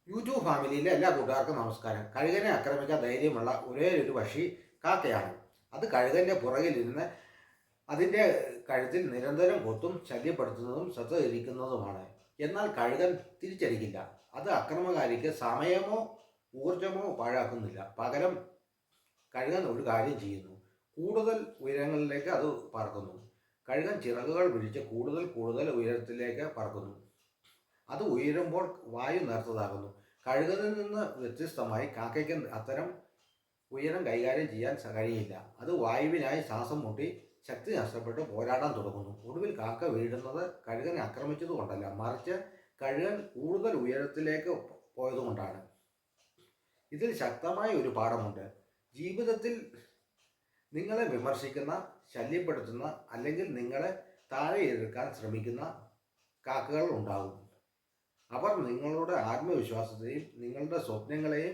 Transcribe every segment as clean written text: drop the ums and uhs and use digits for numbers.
YouTube ഫാമിലിയിലെ എല്ലാ കൂട്ടുകാർക്കും നമസ്കാരം. കഴുകനെ ആക്രമിക്കാൻ ധൈര്യമുള്ള ഒരേ ഒരു പക്ഷി കാക്കയാണ്. അത് കഴുകന്റെ പുറകിലിരുന്ന് അതിൻ്റെ കഴുത്തിൽ നിരന്തരം കൊത്തും ശല്യപ്പെടുത്തുന്നതും ശ്രദ്ധ തിരിക്കുന്നതുമാണ്. എന്നാൽ കഴുകൻ തിരിച്ചടിക്കില്ല. അത് അക്രമകാരിക്ക് സമയമോ ഊർജമോ പാഴാക്കുന്നില്ല. പകരം കഴുകൻ ഒരു കാര്യം ചെയ്യുന്നു. കൂടുതൽ ഉയരങ്ങളിലേക്ക് അത് പറക്കുന്നു. കഴുകൻ ചിറകുകൾ വിരിച്ച് കൂടുതൽ കൂടുതൽ ഉയരത്തിലേക്ക് പറക്കുന്നു. അത് ഉയരുമ്പോൾ വായു നേർത്തതാകുന്നു. കഴുകനിൽ നിന്ന് വ്യത്യസ്തമായി കാക്കയ്ക്ക് അത്തരം ഉയരം കൈകാര്യം ചെയ്യാൻ കഴിയില്ല. അത് വായുവിനായി ശ്വാസം മുട്ടി ശക്തി നഷ്ടപ്പെട്ട് പോരാടാൻ തുടങ്ങുന്നു. ഒടുവിൽ കാക്ക വീഴുന്നത് കഴുകനെ ആക്രമിച്ചത് കൊണ്ടല്ല, മറിച്ച് കഴുകൻ കൂടുതൽ ഉയരത്തിലേക്ക് പോയതുകൊണ്ടാണ്. ഇതിൽ ശക്തമായ ഒരു പാഠമുണ്ട്. ജീവിതത്തിൽ നിങ്ങളെ വിമർശിക്കുന്ന, ശല്യപ്പെടുത്തുന്ന, അല്ലെങ്കിൽ നിങ്ങളെ താഴെ ഇറക്കാൻ ശ്രമിക്കുന്ന കാക്കകൾ ഉണ്ടാകും. അവർ നിങ്ങളുടെ ആത്മവിശ്വാസത്തെയും നിങ്ങളുടെ സ്വപ്നങ്ങളെയും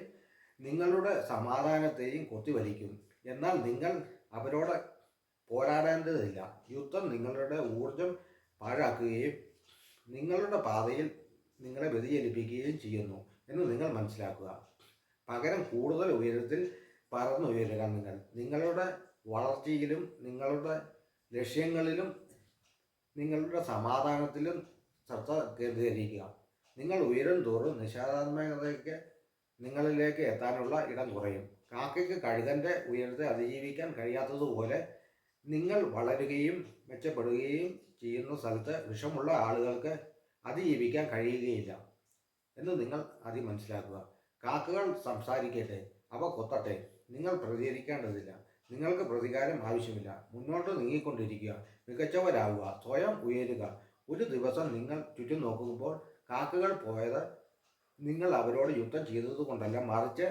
നിങ്ങളുടെ സമാധാനത്തെയും കൊത്തിവലിക്കും. എന്നാൽ നിങ്ങൾ അവരോട് പോരാടേണ്ടതില്ല. യുദ്ധം നിങ്ങളുടെ ഊർജം പാഴാക്കുകയും നിങ്ങളുടെ പാതയിൽ നിങ്ങളെ വ്യതിചലിപ്പിക്കുകയും ചെയ്യുന്നു എന്ന് നിങ്ങൾ മനസ്സിലാക്കുക. പകരം കൂടുതൽ ഉയരത്തിൽ പറന്നുയരുക. നിങ്ങളുടെ വളർച്ചയിലും നിങ്ങളുടെ ലക്ഷ്യങ്ങളിലും നിങ്ങളുടെ സമാധാനത്തിലും ശ്രദ്ധ കേന്ദ്രീകരിക്കുക. നിങ്ങൾ ഉയരും തോറും നിഷേധാത്മകതയ്ക്ക് നിങ്ങളിലേക്ക് എത്താനുള്ള ഇടം കുറയും. കാക്കയ്ക്ക് കഴുകൻ്റെ ഉയരത്തെ അതിജീവിക്കാൻ കഴിയാത്തതുപോലെ നിങ്ങൾ വളരുകയും മെച്ചപ്പെടുകയും ചെയ്യുന്ന സ്ഥലത്ത് വിഷമുള്ള ആളുകൾക്ക് അതിജീവിക്കാൻ കഴിയുകയില്ല എന്ന് നിങ്ങൾ ആദ്യം മനസ്സിലാക്കുക. കാക്കകൾ സംസാരിക്കട്ടെ, അവ കൊത്തട്ടെ, നിങ്ങൾ പ്രതികരിക്കേണ്ടതില്ല. നിങ്ങൾക്ക് പ്രതികാരം ആവശ്യമില്ല. മുന്നോട്ട് നീങ്ങിക്കൊണ്ടിരിക്കുക, മികച്ചവരാകുക, സ്വയം ഉയരുക. ഒരു ദിവസം നിങ്ങൾ ചുറ്റും നോക്കുമ്പോൾ കാക്കകൾ പോയത് നിങ്ങൾ അവരോട് യുദ്ധം ചെയ്തതുകൊണ്ടല്ല, മറിച്ച്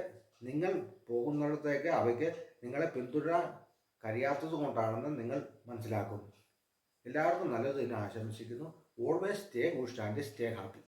നിങ്ങൾ പോകുന്നിടത്തേക്ക് അവയ്ക്ക് നിങ്ങളെ പിന്തുടരാൻ കഴിയാത്തത് കൊണ്ടാണെന്ന് നിങ്ങൾ മനസ്സിലാക്കും. എല്ലാവർക്കും നല്ലതിന് ആശംസിക്കുന്നു. Always stay good and stay happy.